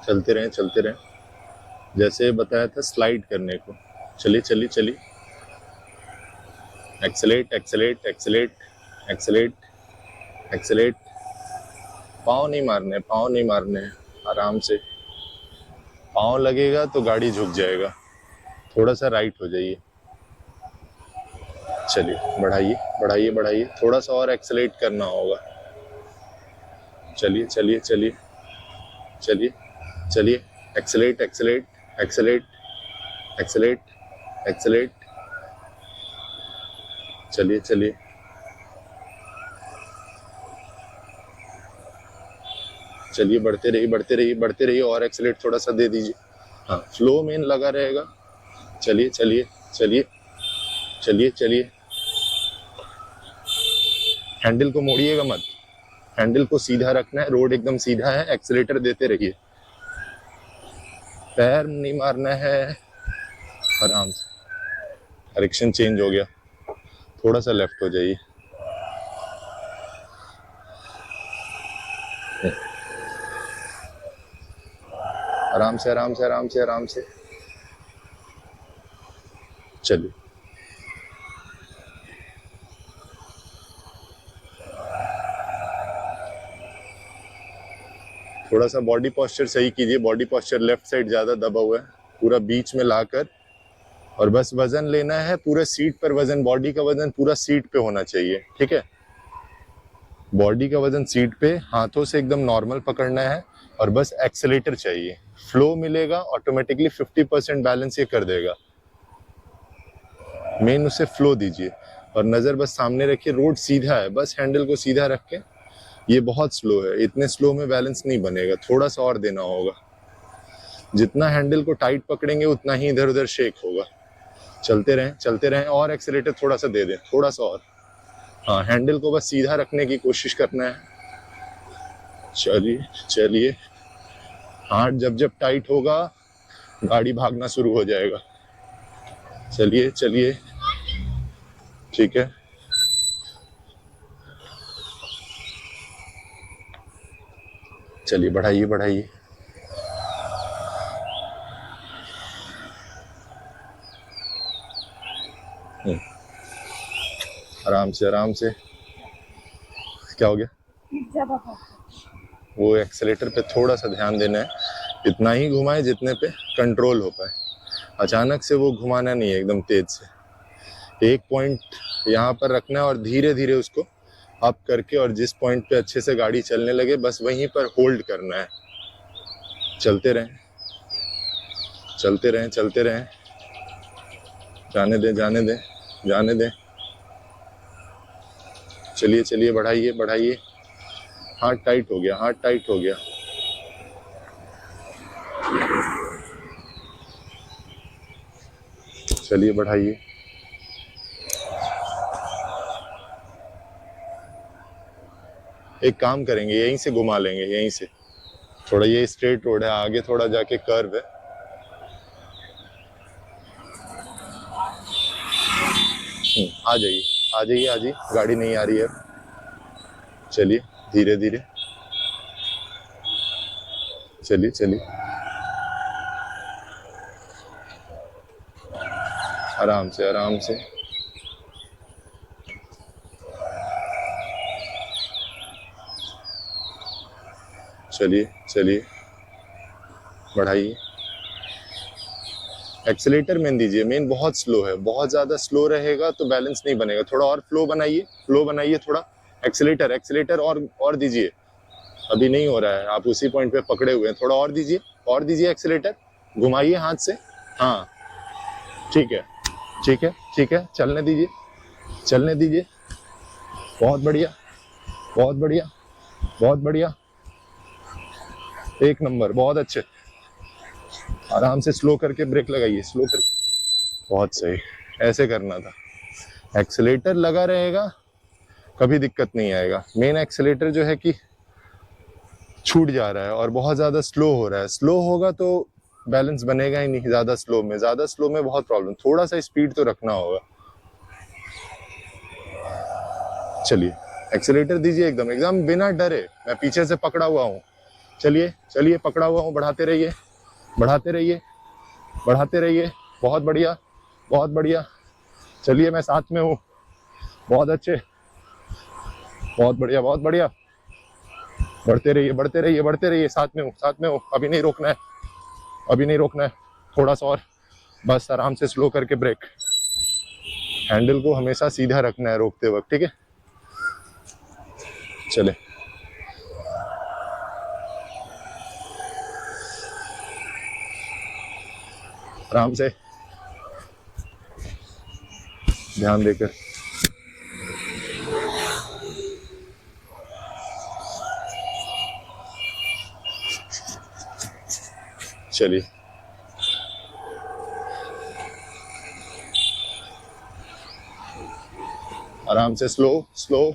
चलते रहें चलते रहें, जैसे बताया था स्लाइड करने को। चलिए चलिए चलिए, excel at excel at excel at excel at excel at. पाँव नहीं मारने, पाँव नहीं मारने, आराम से। पाँव लगेगा तो गाड़ी झुक जाएगा। थोड़ा सा राइट हो जाइए। चलिए बढ़ाइए बढ़ाइए बढ़ाइए, थोड़ा सा और एक्सेलेट करना होगा। चलिए चलिए चलिए चलिए चलिए, excel at excel at excel at excel at excel at. चलिए चलिए, चलिए बढ़ते रहिए बढ़ते रहिए बढ़ते रहिए, और एक्सेलेट थोड़ा सा दे दीजिए। हाँ, फ्लो मेन लगा रहेगा। चलिए चलिए चलिए चलिए चलिए, हैंडल को मोड़िएगा मत, हैंडल को सीधा रखना है, रोड एकदम सीधा है, एक्सेलेटर देते रहिए, पैर नहीं मारना है, आराम से। डायरेक्शन चेंज हो गया, थोड़ा सा लेफ्ट हो जाइए। आराम से आराम से आराम से आराम से। चलिए, थोड़ा सा बॉडी पोस्चर सही कीजिए, बॉडी पोस्चर लेफ्ट साइड ज्यादा दबा हुआ है, पूरा बीच में लाकर, और बस वजन लेना है पूरे सीट पर, वजन बॉडी का वजन पूरा सीट पे होना चाहिए, ठीक है। बॉडी का वजन सीट पे, हाथों से एकदम नॉर्मल पकड़ना है, और बस एक्सेलेटर चाहिए। फ्लो मिलेगा ऑटोमेटिकली, 50% बैलेंस ये कर देगा। मेन उसे फ्लो दीजिए, और नजर बस सामने रखिए, रोड सीधा है, बस हैंडल को सीधा रख के। ये बहुत स्लो है, इतने स्लो में बैलेंस नहीं बनेगा, थोड़ा सा और देना होगा। जितना हैंडल को टाइट पकड़ेंगे उतना ही इधर उधर शेक होगा। चलते रहें, और एक्सेलेटर थोड़ा सा दे दें, थोड़ा सा और। हाँ, हैंडल को बस सीधा रखने की कोशिश करना है। चलिए चलिए, हाथ जब जब टाइट होगा गाड़ी भागना शुरू हो जाएगा। चलिए चलिए, ठीक है। चलिए बढ़ाइए बढ़ाइए, आराम से आराम से। क्या हो गया? वो एक्सेलेटर पे थोड़ा सा ध्यान देना है, इतना ही घुमाए जितने पे कंट्रोल हो पाए, अचानक से वो घुमाना नहीं है एकदम तेज से। एक पॉइंट यहाँ पर रखना है और धीरे धीरे उसको अप करके, और जिस पॉइंट पे अच्छे से गाड़ी चलने लगे बस वहीं पर होल्ड करना है। चलते रहें चलते रहें चलते रहें, जाने दें जाने दें जाने दें। चलिए चलिए, बढ़ाइए बढ़ाइए, हाथ टाइट हो गया, हाथ टाइट हो गया। चलिए बढ़ाइए, एक काम करेंगे, यहीं से घुमा लेंगे, यहीं से थोड़ा, ये स्ट्रेट रोड है, आगे थोड़ा जाके कर्व है। आ जाइए आ जाइए आ जाइए, गाड़ी नहीं आ रही है। चलिए धीरे धीरे, चलिए चलिए, आराम से आराम से। चलिए चलिए, बढ़ाइए, एक्सेलेटर मेन दीजिए, मेन बहुत स्लो है, बहुत ज्यादा स्लो रहेगा तो बैलेंस नहीं बनेगा। थोड़ा और फ्लो बनाइए, फ्लो बनाइए थोड़ा। एक्सेलेटर एक्सेलेटर और दीजिए, अभी नहीं हो रहा है, आप उसी पॉइंट पे पकड़े हुए हैं, थोड़ा और दीजिए एक्सेलेटर, घुमाइए हाथ से। हाँ ठीक है ठीक है ठीक है, चलने दीजिए चलने दीजिए, बहुत बढ़िया बहुत बढ़िया बहुत बढ़िया, एक नंबर, बहुत अच्छे। आराम से स्लो करके ब्रेक लगाइए, स्लो करके, बहुत सही, ऐसे करना था। एक्सेलेटर लगा रहेगा, कभी दिक्कत नहीं आएगा। मेन एक्सेलेटर जो है कि छूट जा रहा है और बहुत ज्यादा स्लो हो रहा है, स्लो होगा तो बैलेंस बनेगा ही नहीं। ज्यादा स्लो में बहुत प्रॉब्लम, थोड़ा सा स्पीड तो रखना होगा। चलिए एक्सेलेटर दीजिए एकदम एकदम बिना डरे, मैं पीछे से पकड़ा हुआ हूँ, चलिए चलिए, पकड़ा हुआ हूँ, बढ़ाते रहिए, बढ़ाते रहिए, बढ़ाते रहिए, बहुत बढ़िया, बहुत बढ़िया। चलिए मैं साथ में हूँ, बहुत अच्छे, बहुत बढ़िया, बहुत बढ़िया। बढ़ते रहिए, बढ़ते रहिए, बढ़ते रहिए, साथ में हूँ, साथ में हूँ। अभी नहीं रोकना है, अभी नहीं रोकना है, थोड़ा सा और, बस आराम से स्लो करके ब्रेक। हैंडल को हमेशा सीधा रखना है रोकते वक्त, ठीक है। चले, आराम से, ध्यान देकर। चलिए, आराम से, slow slow,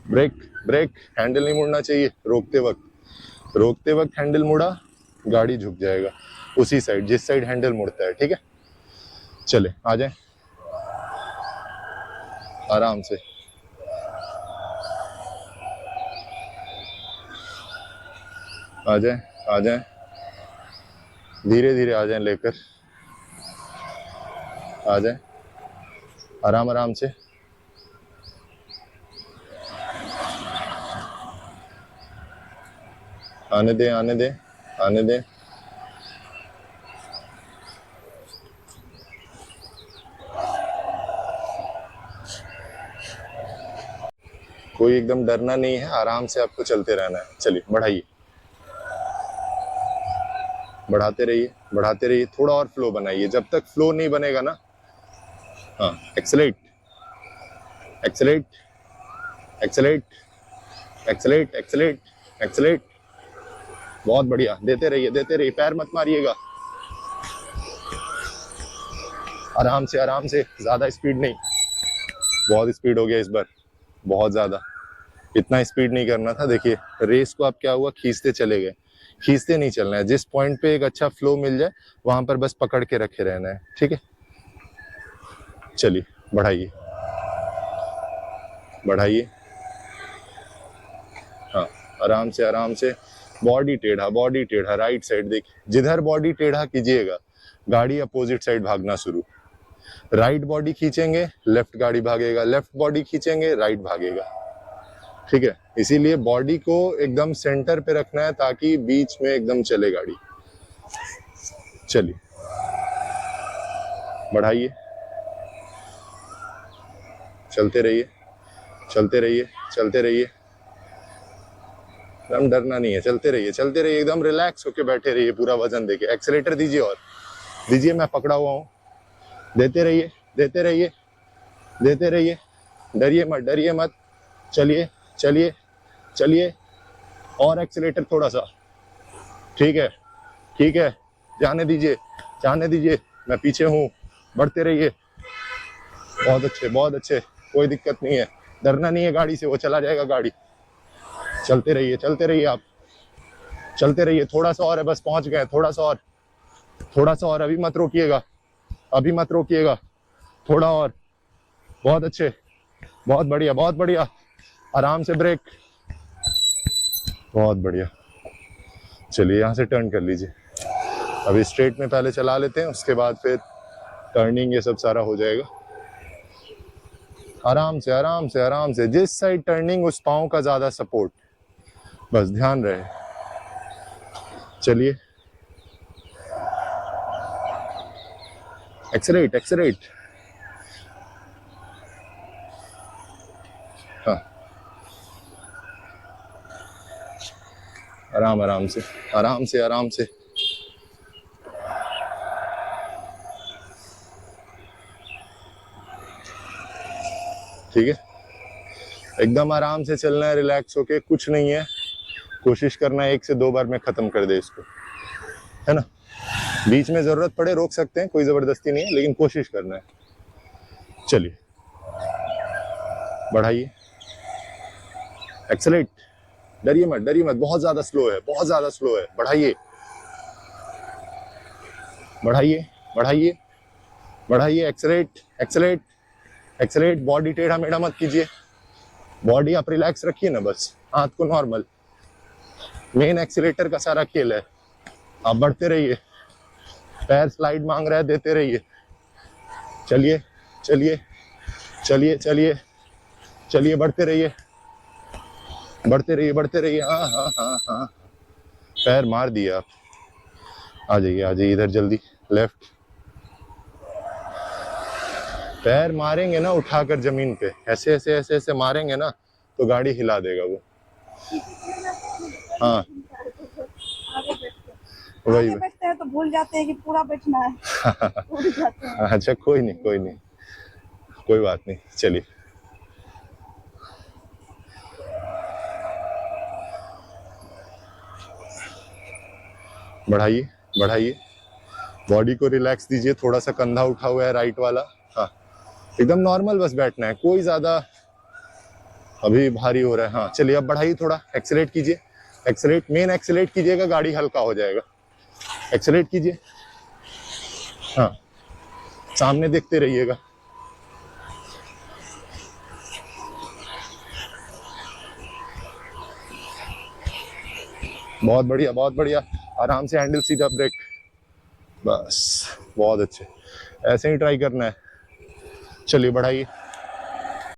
brake brake. Handle नहीं मुड़ना चाहिए रोकते वक्त, रोकते वक्त हैंडल मुड़ा, गाड़ी झुक जाएगा उसी साइड जिस साइड हैंडल मुड़ता है, ठीक है। चले, आ जाए, आराम से, आ जाए, आ जाए, धीरे धीरे आ जाए, लेकर आ जाए, आराम आराम से। आने दे, आने दे, आने दे। कोई एकदम डरना नहीं है, आराम से आपको चलते रहना है। चलिए, बढ़ाइए, बढ़ाते रहिए, बढ़ाते रहिए, थोड़ा और फ्लो बनाइए। जब तक फ्लो नहीं बनेगा ना, हाँ, excel at, excel at, excel at, excel at, excel at, excel at. बहुत बढ़िया, देते रहिए, देते रहिए, पैर मत मारिएगा, आराम से, आराम से, ज्यादा स्पीड नहीं। बहुत स्पीड हो गया इस बार, बहुत ज्यादा, इतना स्पीड नहीं करना था। देखिए रेस को आप क्या हुआ, खींचते चले गए, खींचते नहीं चलना है। जिस पॉइंट पे एक अच्छा फ्लो मिल जाए वहां पर बस पकड़ के रखे रहना है, ठीक है। चलिए, बढ़ाइए, बढ़ाइए, हाँ, आराम से, आराम से। बॉडी टेढ़ा, बॉडी टेढ़ा, राइट साइड देखिए, जिधर बॉडी टेढ़ा कीजिएगा गाड़ी अपोजिट साइड भागना शुरू। राइट बॉडी खींचेंगे, लेफ्ट गाड़ी भागेगा, लेफ्ट बॉडी खींचेंगे, राइट भागेगा, ठीक है। इसीलिए बॉडी को एकदम सेंटर पे रखना है ताकि बीच में एकदम चले गाड़ी। चलिए, बढ़ाइए, चलते रहिए, चलते रहिए, चलते रहिए, एकदम डरना नहीं है, चलते रहिए, चलते रहिए, एकदम रिलैक्स होके बैठे रहिए, पूरा वजन देके। एक्सेलेटर दीजिए, और दीजिए, मैं पकड़ा हुआ हूँ, देते रहिए, देते रहिए, देते रहिए, डरिए मत, डरिए मत। चलिए चलिए चलिए, और एक्सेलेटर थोड़ा सा, ठीक है, ठीक है, जाने दीजिए, जाने दीजिए, मैं पीछे हूँ, बढ़ते रहिए, बहुत अच्छे, बहुत अच्छे, कोई दिक्कत नहीं है, डरना नहीं है गाड़ी से, वो चला जाएगा गाड़ी। चलते रहिए, चलते रहिए, आप चलते रहिए, थोड़ा सा और है, बस पहुंच गए, थोड़ा सा और, थोड़ा सा और, अभी मत रोकिएगा, अभी मत रोकिएगा, थोड़ा और, बहुत अच्छे, बहुत बढ़िया, बहुत बढ़िया, आराम से ब्रेक, बहुत बढ़िया। चलिए, यहाँ से टर्न कर लीजिए, अभी स्ट्रेट में पहले चला लेते हैं, उसके बाद फिर टर्निंग ये सब सारा हो जाएगा। आराम से, आराम से, आराम से, जिस साइड टर्निंग उस पाँव का ज्यादा सपोर्ट, बस ध्यान रहे। चलिए, एक्सेलेरेट, एक्सेलेरेट, हाँ, आराम आराम से, आराम से, आराम से, ठीक है, एकदम आराम से चलना है, रिलैक्स होके, कुछ नहीं है, कोशिश करना है 1 से 2 बार में खत्म कर दे इसको, है ना। बीच में जरूरत पड़े रोक सकते हैं, कोई जबरदस्ती नहीं है, लेकिन कोशिश करना है। चलिए, बढ़ाइए, एक्सेलेरेट, डरिए मत, डरिए मत, बहुत ज्यादा स्लो है, बहुत ज्यादा स्लो है, बढ़ाइए, बढ़ाइए, बढ़ाइए, बढ़ाइए, एक्सेलेरेट, एक्सेलेरेट, एक्सेलेरेट, बॉडी टेढ़ा मेढ़ा मत कीजिए, बॉडी आप रिलैक्स रखिए ना, बस हाथ को नॉर्मल, मेन एक्सीलेटर का सारा खेल है। आप बढ़ते रहिए, पैर स्लाइड मांग रहा है, देते रहिए। चलिए चलिए चलिए चलिए चलिए, बढ़ते रहिए बढ़ते रहिए बढ़ते रहिए। हाँ हाँ हाँ हाँ, पैर मार दिए आप। आ जाइए इधर जल्दी, लेफ्ट। पैर मारेंगे ना उठाकर जमीन पे, ऐसे ऐसे ऐसे ऐसे मारेंगे ना तो गाड़ी हिला देगा वो। हाँ वही आगे बैठते हैं तो भूल जाते हैं कि पूरा बैठना है। भूल जाते हैं। अच्छा कोई नहीं, कोई बात नहीं, चलिए। बढ़ाइए बढ़ाइए, बॉडी को रिलैक्स दीजिए। थोड़ा सा कंधा उठा हुआ है राइट वाला। हाँ एकदम नॉर्मल बस बैठना है, कोई ज्यादा अभी भारी हो रहा है। हाँ चलिए अब बढ़ाइए, थोड़ा एक्सेलेरेट कीजिए। एक्सेलेरेट, मेन एक्सेलेरेट कीजिएगा, गाड़ी हल्का हो जाएगा। एक्सेलेरेट कीजिए। हाँ सामने देखते रहिएगा। बहुत बढ़िया बहुत बढ़िया, आराम से हैंडल, सीधा ब्रेक, बस बहुत अच्छे। ऐसे ही ट्राई करना है। चलिए बढ़ाइए।